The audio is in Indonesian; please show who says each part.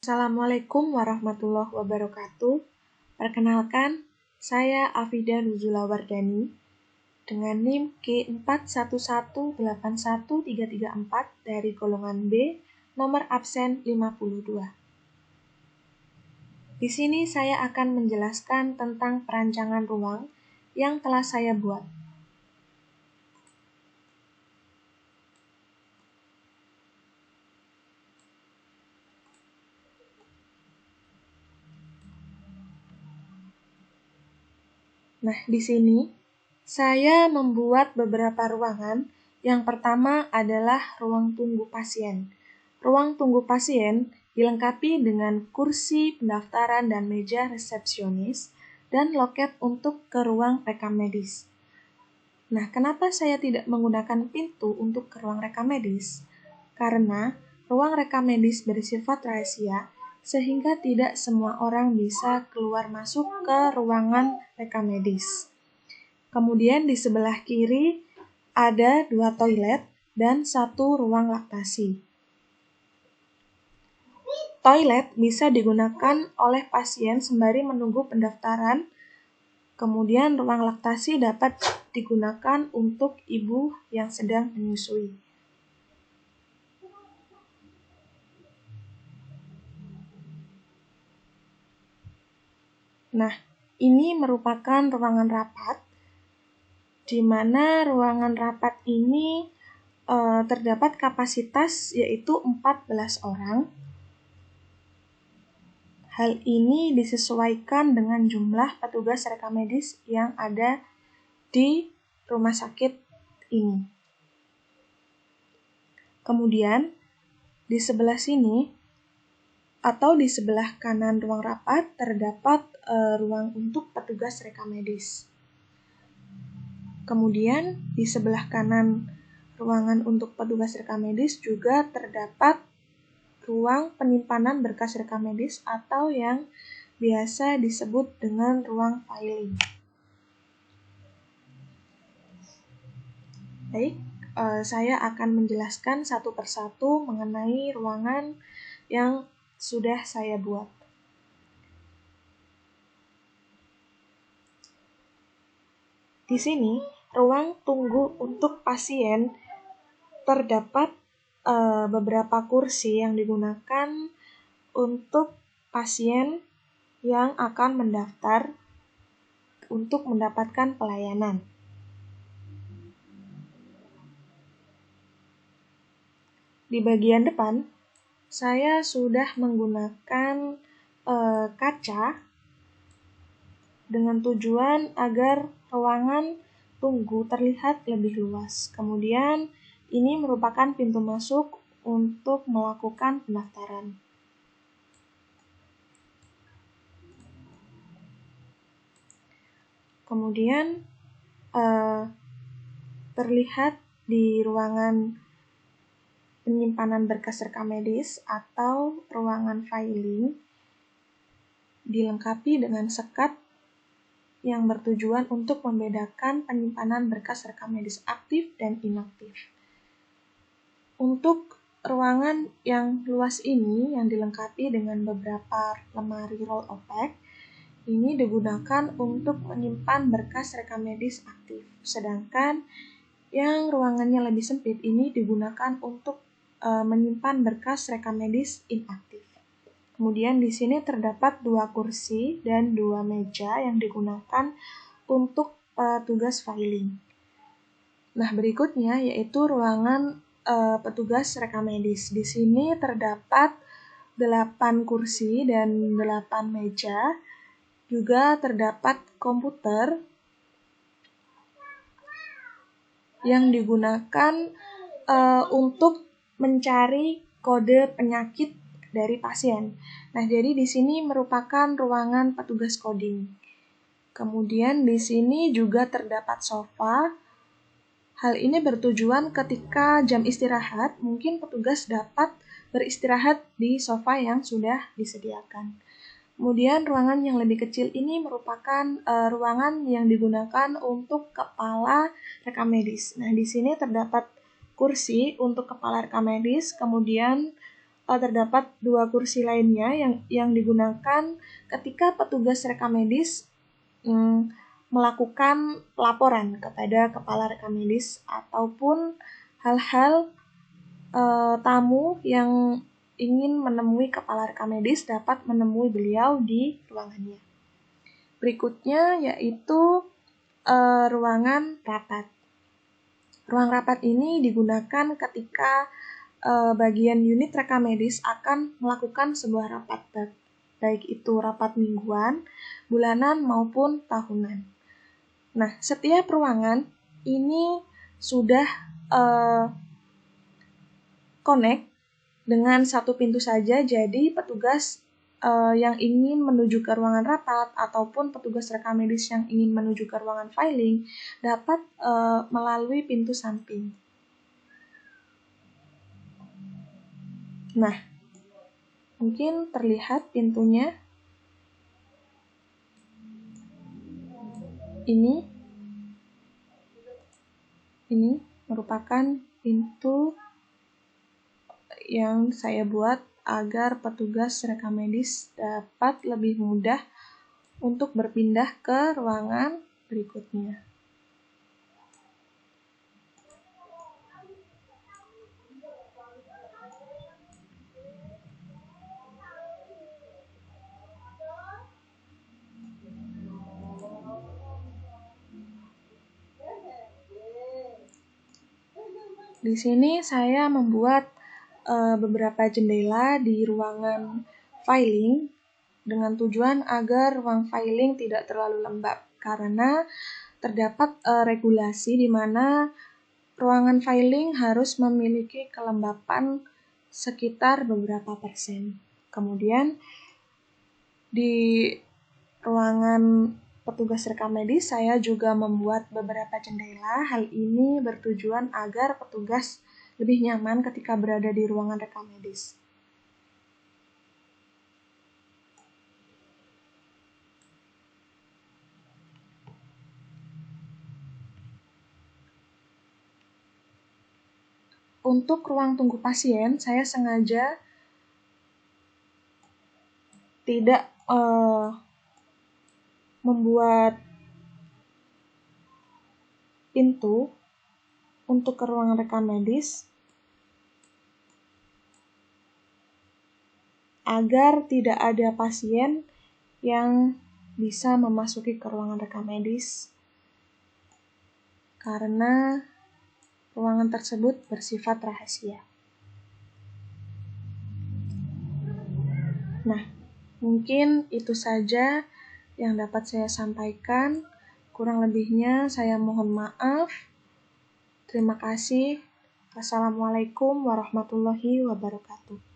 Speaker 1: Assalamualaikum warahmatullahi wabarakatuh. Perkenalkan, saya Afida Nuzula Wardani dengan NIM K41181334 dari golongan B, nomor absen 52. Di sini saya akan menjelaskan tentang perancangan ruang yang telah saya buat. Nah, di sini saya membuat beberapa ruangan. Yang pertama adalah ruang tunggu pasien. Ruang tunggu pasien dilengkapi dengan kursi pendaftaran dan meja resepsionis dan loket untuk ke ruang rekam medis. Nah, kenapa saya tidak menggunakan pintu untuk ke ruang rekam medis? Karena ruang rekam medis bersifat rahasia, sehingga tidak semua orang bisa keluar masuk ke ruangan rekam medis. Kemudian di sebelah kiri ada 2 toilet dan 1 ruang laktasi. Toilet bisa digunakan oleh pasien sembari menunggu pendaftaran. Kemudian ruang laktasi dapat digunakan untuk ibu yang sedang menyusui. Nah, ini merupakan ruangan rapat, di mana ruangan rapat ini terdapat kapasitas yaitu 14 orang. Hal ini disesuaikan dengan jumlah petugas rekam medis yang ada di rumah sakit ini. Kemudian, di sebelah sini atau di sebelah kanan ruang rapat terdapat ruang untuk petugas rekam medis. Kemudian di sebelah kanan ruangan untuk petugas rekam medis juga terdapat ruang penyimpanan berkas rekam medis atau yang biasa disebut dengan ruang filing. Baik, saya akan menjelaskan satu persatu mengenai ruangan yang sudah saya buat. Di sini, ruang tunggu untuk pasien terdapat beberapa kursi yang digunakan untuk pasien yang akan mendaftar untuk mendapatkan pelayanan. Di bagian depan, saya sudah menggunakan kaca dengan tujuan agar ruangan tunggu terlihat lebih luas. Kemudian, ini merupakan pintu masuk untuk melakukan pendaftaran. Kemudian, terlihat di ruangan penyimpanan berkas rekam medis atau ruangan filing dilengkapi dengan sekat yang bertujuan untuk membedakan penyimpanan berkas rekam medis aktif dan inaktif. Untuk ruangan yang luas ini yang dilengkapi dengan beberapa lemari roll opak, ini digunakan untuk menyimpan berkas rekam medis aktif. Sedangkan yang ruangannya lebih sempit ini digunakan untuk menyimpan berkas rekam medis inaktif. Kemudian di sini terdapat 2 kursi dan 2 meja yang digunakan untuk tugas filing. Nah, berikutnya yaitu ruangan petugas rekam medis. Di sini terdapat 8 kursi dan 8 meja. Juga terdapat komputer yang digunakan untuk mencari kode penyakit dari pasien. Nah, jadi di sini merupakan ruangan petugas coding. Kemudian di sini juga terdapat sofa. Hal ini bertujuan ketika jam istirahat, mungkin petugas dapat beristirahat di sofa yang sudah disediakan. Kemudian ruangan yang lebih kecil ini merupakan ruangan yang digunakan untuk kepala rekam medis. Nah, di sini terdapat kursi untuk kepala rekam medis, kemudian terdapat 2 kursi lainnya yang digunakan ketika petugas rekam medis melakukan laporan kepada kepala rekam medis ataupun hal-hal tamu yang ingin menemui kepala rekam medis dapat menemui beliau di ruangannya. Berikutnya yaitu ruangan rapat. Ruang rapat ini digunakan ketika bagian unit rekam medis akan melakukan sebuah rapat, baik itu rapat mingguan, bulanan, maupun tahunan. Nah, setiap ruangan ini sudah connect dengan satu pintu saja, jadi petugas yang ingin menuju ke ruangan rapat ataupun petugas rekam medis yang ingin menuju ke ruangan filing dapat melalui pintu samping. Nah, mungkin terlihat pintunya. Ini merupakan pintu yang saya buat agar petugas rekam medis dapat lebih mudah untuk berpindah ke ruangan berikutnya. Di sini saya membuat beberapa jendela di ruangan filing dengan tujuan agar ruang filing tidak terlalu lembab, karena terdapat regulasi di mana ruangan filing harus memiliki kelembapan sekitar beberapa persen. Kemudian di ruangan petugas rekam medis saya juga membuat beberapa jendela. Hal ini bertujuan agar petugas lebih nyaman ketika berada di ruangan rekam medis. Untuk ruang tunggu pasien, saya sengaja tidak membuat pintu untuk ke ruangan rekam medis agar tidak ada pasien yang bisa memasuki ke ruangan rekam medis karena ruangan tersebut bersifat rahasia. Nah, mungkin itu saja yang dapat saya sampaikan. Kurang lebihnya saya mohon maaf. Terima kasih. Assalamualaikum warahmatullahi wabarakatuh.